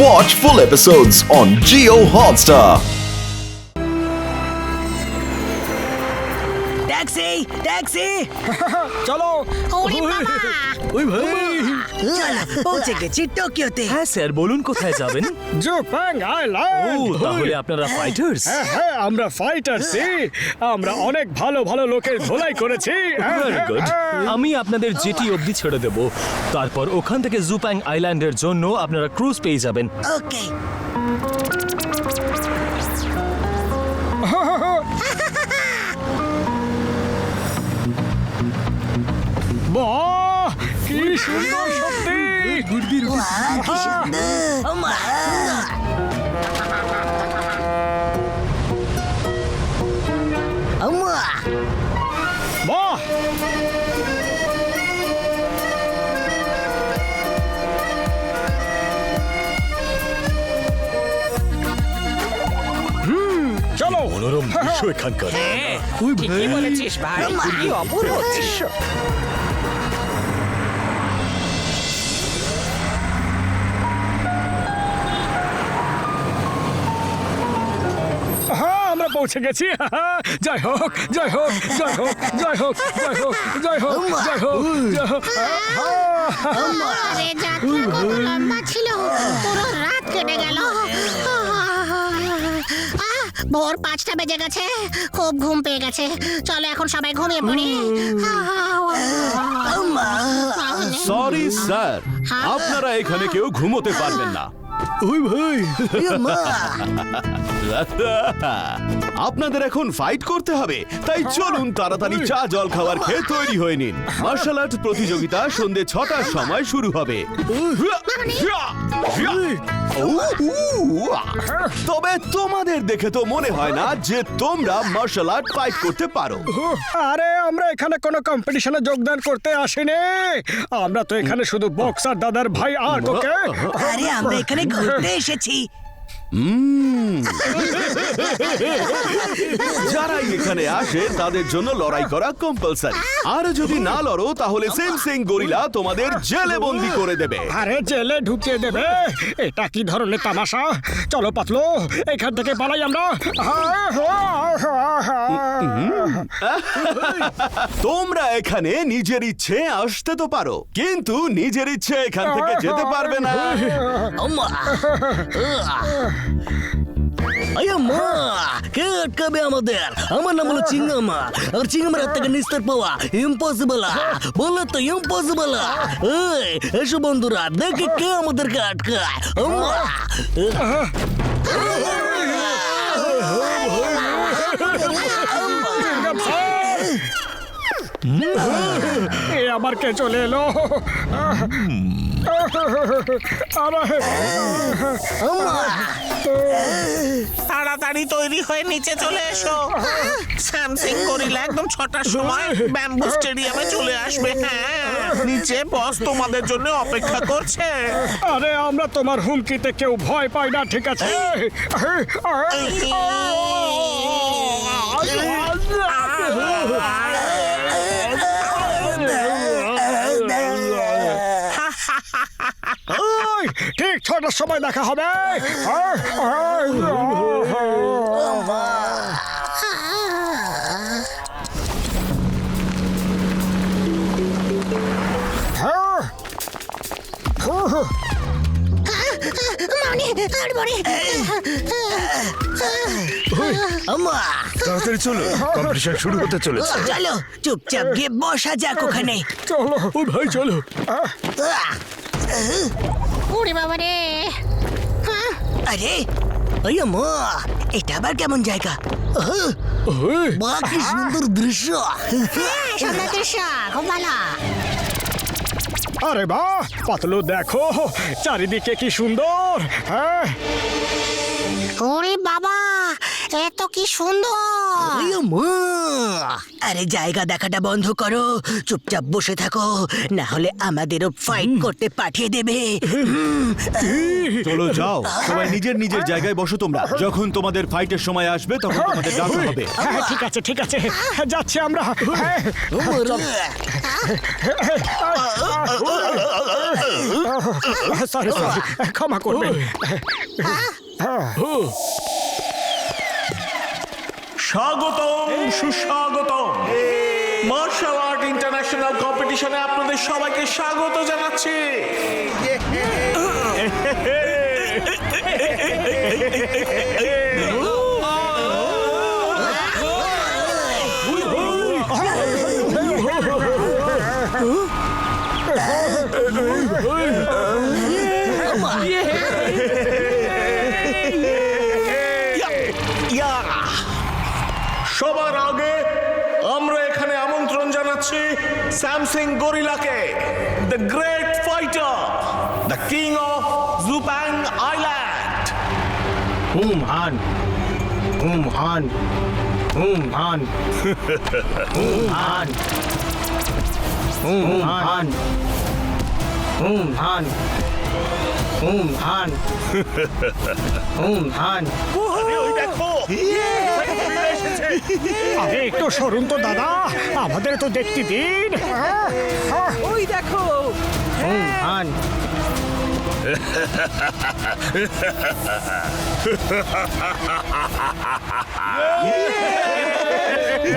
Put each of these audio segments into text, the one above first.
Watch full episodes on Jio Hotstar. Taxi taxi চলো ওরে বাবা ওই ভাই চলো পৌঁছে গেছি টোকিওতে। হ্যাঁ স্যার, বলুন কোথায় যাবেন? জুপাং ও আইল্যান্ড। তাহলে আপনারা ফাইটার্স। হ্যাঁ আমরা ফাইটারসি। আমরা অনেক ভালো ভালো লোকের ধোলাই করেছি। Very good. আমি আপনাদের জেটি অবধি ছেড়ে দেব, তারপর ওখান থেকে জুপ্যাং আইল্যান্ডের জন্য আপনারা ক্রুজ পেয়ে যাবেন। ওকে বাহ কি সুন্দর সত্যি। কি সুন্দর। ওমা। ওমা। বাহ চলো মনোরম দৃশ্য এখানকার। ঠিকই বলেছিস ভাই, কি অপূর্ব দৃশ্য। হ্যাঁ আমরা পৌঁছে গেছি। জয় হোক জয় হোক জয় হোক জয় হোক জয় হোক জয় হোক জয় হোক জয় হোক। আরে যাত্রা কত লম্বা ছিল, পুরো রাত কেটে গেল। ভোর 5টা বেজে গেছে, খুব ঘুম পেয়ে গেছে। চলো এখন সবাই ঘুমিয়ে পড়ি। সরি স্যার, আপনারা এখানে কেউ ঘুমোতে পারবেন না। ওই ভাই, আপনাদের এখন ফাইট করতে হবে, তাই চলুন তাড়াতাড়ি চা জল খাবার খেয়ে তৈরি হয়ে নিন। মার্শাল আর্ট প্রতিযোগিতা সন্ধে 6টার সময় শুরু হবে। তবে তোমাদের দেখে তো মনে হয় না যে তোমরা মার্শাল আর্ট ফাইট করতে পারো। আরে আমরা এখানে কোনো কম্পিটিশনে যোগদান করতে আসিনি। আমরা তো এখানে শুধু বক্সার দাদার ভাই আর ওকে। আরে আমরা এখানে ঘুরতে এসেছি। যারাই এখানে আসে তাদের জন্য লড়াই করা কম্পালসারি, আর যদি না লড়ো তাহলে সেম সিং গরিলা তোমাদের জেলে বন্দি করে দেবে। আরে জেলে ঢুকিয়ে দেবে? এটা কি ধরনের তামাশা? চলো পাতলো, এখান থেকে পালাই আমরা। তোমরা এখানে নিজের ইচ্ছে আসতে তো পারো, কিন্তু নিজের ইচ্ছে এখান থেকে যেতে পারবে না। ওমা। আয়াম্মা, কে আটকাবে আমাদের? আমার নাম হলো চিঙ্গামা, আর চিঙ্গামার হাত থেকে নিস্তার পাওয়া ইম্পসিবল। বলো তো ইম্পসিবল। এই এসো বন্ধুরা, দেখে কে আমাদেরকে আটকায়। আম্মা। এ আমার কে চলে এলো। তাড়াতাড়ি তৈরি হয়ে নিচে চলে এসো। স্যামসিং গরিলা একদম 6টার সময় ব্যাম্বু স্টেডিয়ামে চলে আসবে। হ্যাঁ, নিচে বস তোমাদের জন্য অপেক্ষা করছে। আরে আমরা তোমার হুমকিতে কেউ ভয় পাই না, ঠিক আছে? ঠিক 6টার সময় দেখা হবে। আম্মা, তাড়াতাড়ি চলো, কম্পিটিশন শুরু হতে চলেছে। চলো চুপচাপ গিয়ে বসা যাক ওখানে। চলো ও ভাই চলো। ওরে বাবা রে। আরে আয়াম্মা, এটা আবার কেমন জায়গা? বাহ কি সুন্দর দৃশ্য। সুন্দর দৃশ্য, খুব ভালো। আরে বাহ পাতলু, দেখো চারিদিকে কি সুন্দর। হ্যাঁ ওরে বাবা, দেখতে তো কি সুন্দর। আয়া মা! আরে জায়গা দেখাটা বন্ধ করো, চুপচাপ বসে থাকো, না হলে আমাদেরও ফাইট করতে পাঠিয়ে দেবে। চলো যাও, সবাই নিজের নিজের জায়গায় বসো তোমরা। যখন তোমাদের ফাইটের সময় আসবে তখন তোমাদের ডাকা হবে। হ্যাঁ ঠিক আছে ঠিক আছে, যাচ্ছি আমরা। হ্যাঁ, সরি সরি, ক্ষমা করবেন। স্বাগতম, সুস্বাগতম। মার্শাল আর্ট ইন্টারন্যাশনাল কম্পিটিশনে আপনাদের সবাইকে স্বাগত জানাচ্ছি। সবার আগে আমরা এখানে আমন্ত্রণ জানাচ্ছি স্যামসিং গরিলাকে, the great fighter, the king of Jupang island. Han. Han. Han. Han. Han. Han. Han. Han. আরে একটু সরুন তো দাদা, আমাদের তো দেখতে দিন। ওই দেখো। Han.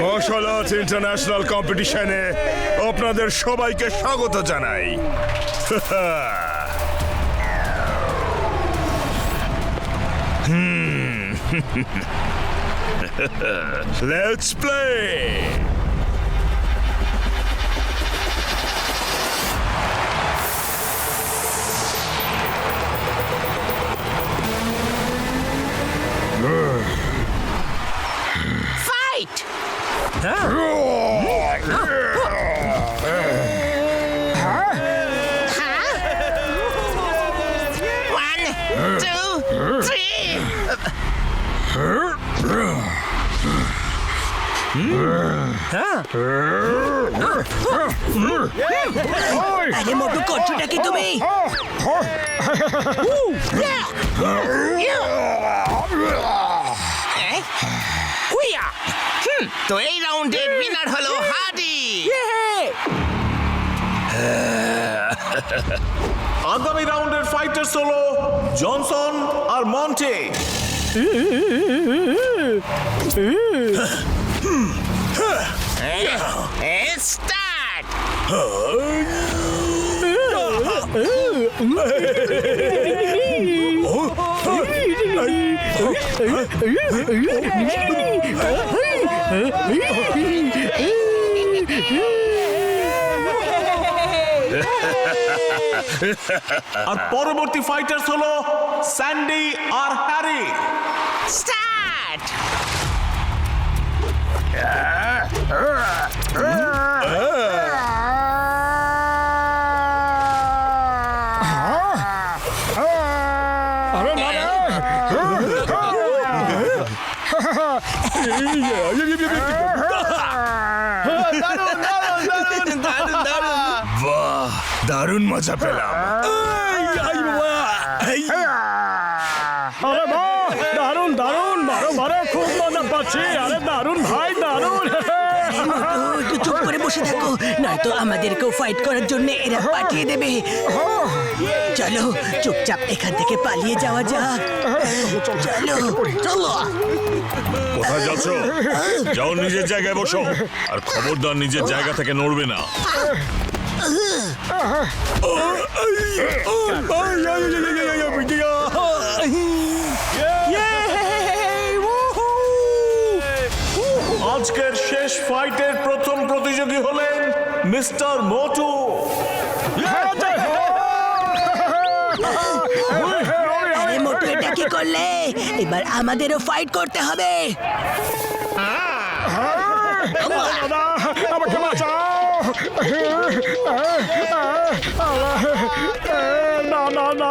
মার্শাল আর্টস ইন্টারন্যাশনাল কম্পিটিশনে আপনাদের সবাইকে স্বাগত জানাই। Let's play. Fight. One, two, three. আরে মোটু করছোটা কি তুমি? তো এই রাউন্ডের উইনার হলো হার্ডি। আগামী রাউন্ডের ফাইটার্স হলো জনসন আর মন্টে। স্টার্ট। আর পরবর্তী ফাইটার্স হলো স্যান্ডি আর হ্যারি। স্টার্ট। আরে না রে। বাহ, দারুণ মজা পেলাম। আরে বাহ, দারুণ দারুণ, মারো মারো, খুব মজা পাচ্ছি। আরে দারুণ ভাই, দারুণ। একটু চুপ করে বসে থাকো, নয়তো আমাদেরকেও ফাইট করার জন্য এরা পাঠিয়ে দেবে। চলো চুপচাপ এখান থেকে পালিয়ে যাওয়া যাক। চলো চলো। কোথায় যাচ্ছ? যাও নিজের জায়গায় বসো, আর খবরদার নিজের জায়গা থেকে নড়বে না। আজকের শেষ ফাইটের প্রথম প্রতিযোগী হলেন মিস্টার মোটু। আরে মোটু, এটা কি করলে? এবার আমাদেরও ফাইট করতে হবে। দাদা, আমাকে বাঁচাও। না না না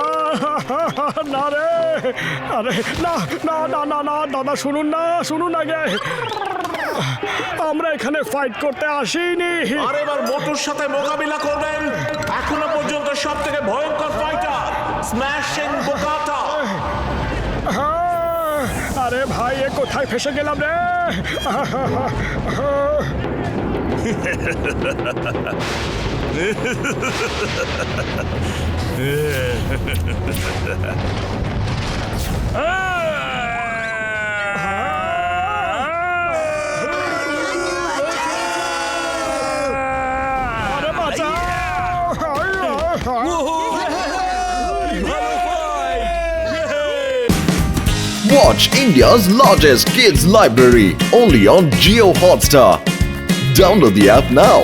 না রে, আরে না না না না না দাদা, শুনুন আগে, আমরা এখানে ফাইট করতে আসিনি। আর এবার মোটুর সাথে মোকাবিলা করবেন এখনো পর্যন্ত সব থেকে ভয়ঙ্কর ফাইটার স্ম্যাশিং বোকাটা। আরে ভাই, এ কোথায় ফেসে গেলাম রে? আরে বাঁচাও! Watch India's largest kids library only on Geo Hotstar. Download the app now.